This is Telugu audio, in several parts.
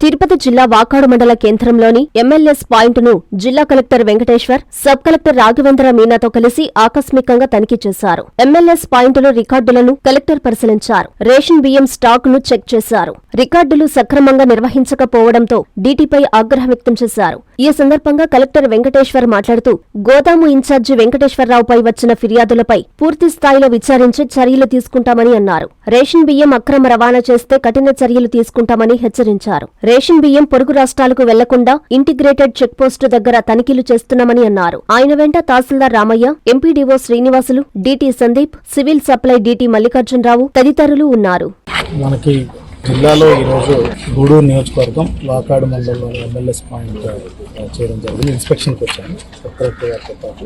తిరుపతి జిల్లా వాకాడు మండల కేంద్రంలోని ఎంఎల్ఎస్ పాయింట్ను జిల్లా collector Venkateshwar, sub collector Raghavendra మీనాతో కలిసి ఆకస్మికంగా తనిఖీ చేశారు. ఎంఎల్ఎస్ పాయింట్లో రికార్డులను కలెక్టర్ పరిశీలించారు. రేషన్ బియ్యం స్టాక్ ను చెక్ చేశారు. రికార్డులు సక్రమంగా నిర్వహించకపోవడంతో డీటీపై ఆగ్రహం వ్యక్తం చేశారు. ఈ సందర్భంగా కలెక్టర్ వెంకటేశ్వర్ మాట్లాడుతూ, గోదాము ఇన్ఛార్జి వెంకటేశ్వరరావుపై వచ్చిన ఫిర్యాదులపై పూర్తి స్థాయిలో విచారించి చర్యలు తీసుకుంటామని అన్నారు. రేషన్ బియ్యం అక్రమ రవాణా చేస్తే కఠిన చర్యలు తీసుకుంటామని హెచ్చరించారు. రేషన్ బియ్యం పొరుగు రాష్ట్రాలకు వెళ్లకుండా ఇంటిగ్రేటెడ్ చెక్ పోస్టు దగ్గర తనిఖీలు చేస్తున్నామని అన్నారు. ఆయన వెంట తహసీల్దార్ Ramaiah, MPDO Srinivasulu, DT Sandeep, civil supply DT Mallikarjunarao తదితరులు ఉన్నారు. మనకి జిల్లాలో ఈరోజు గూడూరు నియోజకవర్గం వాకాడు మండలంలోని ఎంఎల్ఎస్ పాయింట్ చేయడం జరిగింది. ఇన్స్పెక్షన్కి వచ్చాను కలెక్టర్ గారితో పాటు.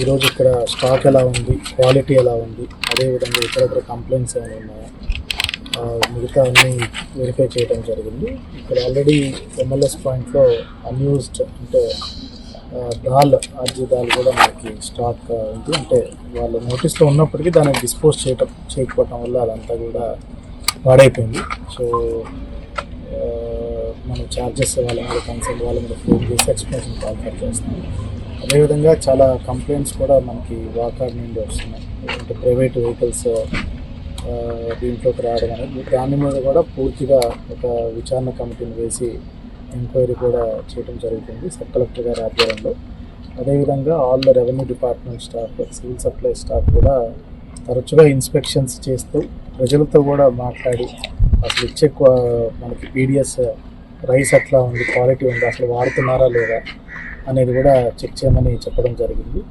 ఈరోజు ఇక్కడ స్టాక్ ఎలా ఉంది, క్వాలిటీ ఎలా ఉంది, అదేవిధంగా ఇతర కంప్లైంట్స్ ఏమైనా ఉన్నాయా, మిగతా అన్నీ వెరిఫై చేయడం జరిగింది. ఇక్కడ ఆల్రెడీ ఎంఎల్ఎస్ పాయింట్లో అన్యూజ్డ్ అంటే అర్జీ దాల్ కూడా మనకి స్టాక్ ఉంది. అంటే వాళ్ళ నోటీస్లో ఉన్నప్పటికీ దాన్ని డిస్పోజ్ చేయకపోవటం వల్ల అదంతా కూడా పాడైపోయింది. సో మనం ఛార్జెస్ వాళ్ళ మీద కన్సల్ట్ వాళ్ళ మీద ఫోన్ చేసి ఎక్స్ప్లెనేషన్ కాల్ఫర్ చేస్తున్నాం. అదేవిధంగా చాలా కంప్లైంట్స్ కూడా మనకి వాకాడ్ నుండి వస్తున్నాయి. అంటే ప్రైవేట్ వెహికల్స్ దీంట్లోకి రావడం అనేది, దాని మీద కూడా పూర్తిగా ఒక విచారణ కమిటీని వేసి ఎంక్వైరీ కూడా చేయడం జరుగుతుంది సబ్ కలెక్టర్ గారి ఆధ్వర్యంలో. అదేవిధంగా all the revenue department staff, civil supply staff కూడా తరచుగా ఇన్స్పెక్షన్స్ చేస్తూ ప్రజలతో కూడా మాట్లాడి అసలు ఇచ్చే మనకి పీడిఎస్ రైస్ ఎట్లా ఉంది, క్వాలిటీ ఉంది, అసలు వాడుతున్నారా లేదా అనేది కూడా చెక్ చేయమని చెప్పడం జరిగింది.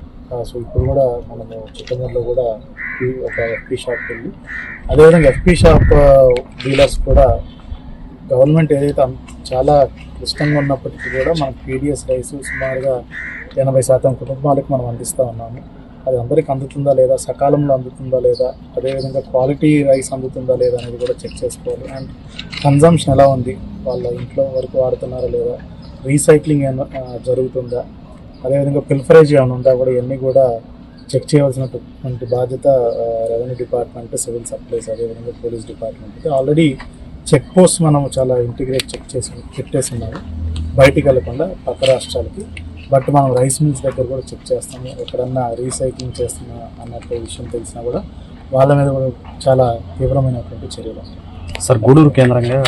సో ఇప్పుడు కూడా మనము చిత్తూరులో కూడా ఒక ఎఫ్పీ షాప్కి వెళ్ళి, అదేవిధంగా ఎఫ్పీ షాప్ డీలర్స్ కూడా గవర్నమెంట్ ఏదైతే చాలా క్లిష్టంగా ఉన్నప్పటికీ కూడా మనకు పీడిఎస్ రైస్ సుమారుగా 80% కుటుంబాలకు మనం అందిస్తూ ఉన్నాము. అది అందరికీ అందుతుందా లేదా, సకాలంలో అందుతుందా లేదా, అదేవిధంగా క్వాలిటీ రైస్ అందుతుందా లేదా అనేది కూడా చెక్ చేసుకోవాలి. అండ్ కన్జంప్షన్ ఎలా ఉంది, వాళ్ళ ఇంట్లో వరకు వాడుతున్నారా లేదా, రీసైక్లింగ్ ఏమైనా జరుగుతుందా, అదేవిధంగా పిల్ఫరేజ్ ఏమైనా ఉందా కూడా ఇవన్నీ కూడా చెక్ చేయవలసినటువంటి బాధ్యత రెవెన్యూ డిపార్ట్మెంట్, సివిల్ సప్లైస్, అదేవిధంగా పోలీస్ డిపార్ట్మెంట్కి. ఆల్రెడీ చెక్ పోస్ట్ మనం చాలా ఇంటిగ్రేట్ పెట్టేస్తున్నాము బయటికి వెళ్ళకుండా పక్క రాష్ట్రాలకి. బట్ మనం రైస్ మిల్స్ దగ్గర కూడా చెక్ చేస్తాము. ఎక్కడన్నా రీసైక్లింగ్ చేస్తున్నా అన్నట్టు విషయం తెలిసినా కూడా వాళ్ళ మీద కూడా చాలా తీవ్రమైనటువంటి చర్యలు. సార్, గూడూరు కేంద్రంగా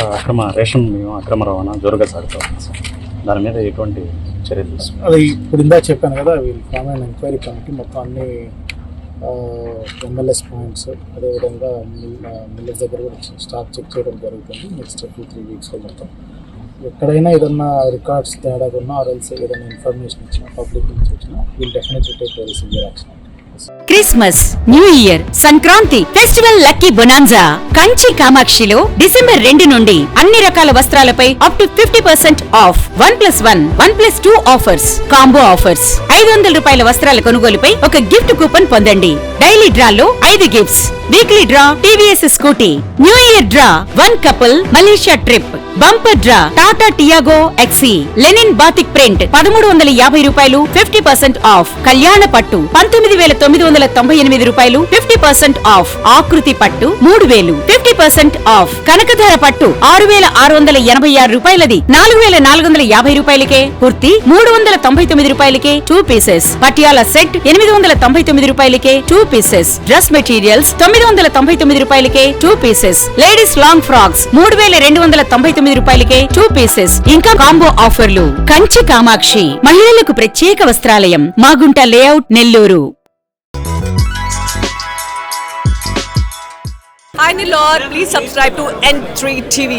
రేషన్ అక్రమ రవాణా జోరుగా సాగుతుంది సార్, దాని మీద ఎటువంటి చర్యలు తీసుకుంటారు? అది ఇప్పుడు ఇందా చెప్పాను కదా, వీళ్ళు కామన్ ఎంక్వైరీ కమిటీ మొత్తం అన్ని ఎంఎల్ఎస్ పాయింట్స్, అదేవిధంగా మిల్లర్స్ దగ్గర కూడా స్టాక్ చెక్ చేయడం జరుగుతుంది. నెక్స్ట్ 2-3 వీక్స్లో మొత్తం ఎక్కడైనా ఏదన్నా రికార్డ్స్ తేడా ఉన్నా ఆర్ఎల్సీ ఏదైనా ఇన్ఫర్మేషన్ ఇచ్చినా పబ్లిక్ నుంచి వచ్చినా will definitely take very severe action. Christmas, new year, Sankranti festival lucky bonanza Kanchi కామాక్షిలో డిసెంబర్ 2 నుండి అన్ని రకాల వస్త్రాలపై up to 50% off. 1+1, 1+2 offers, combo offers. 500 రూపాయల వస్త్రాల కొనుగోలుపై ఒక గిఫ్ట్ కూపన్ పొందండి. డైలీ డ్రాలో 5 gifts, weekly draw TVS Scooty, new year draw 1 couple Malaysia trip, bumper draw Tata Tiago XE, linen batik print 1350 రూపాయలు 50% ఆఫ్. కళ్యాణ పట్టు 19,998 రూపాయలు 50% ఆఫ్. ఆకృతి పట్టు 3000 50% ఆఫ్. కనకధార పట్టు 6,686 రూపాయలది 4,450 రూపాయలకే. కుర్తి 399 రూపాయలకే 2 పీసెస్. పటియాలా సెట్ 899 రూపాయలకే 2 పీసెస్. డ్రెస్ మెటీరియల్స్ 999 రూపాయలకే 2 పీసెస్. లేడీస్ లాంగ్ ఫ్రాక్స్ 3,299 రూపాయలకే 2 పీసెస్. ఇంకా కాంబో ఆఫర్లు. కంచి కామాక్షి మహిళలకు ప్రత్యేక వస్త్రాలయం, Magunta layout, Nellore. Hi Nilor, please subscribe to N3 TV.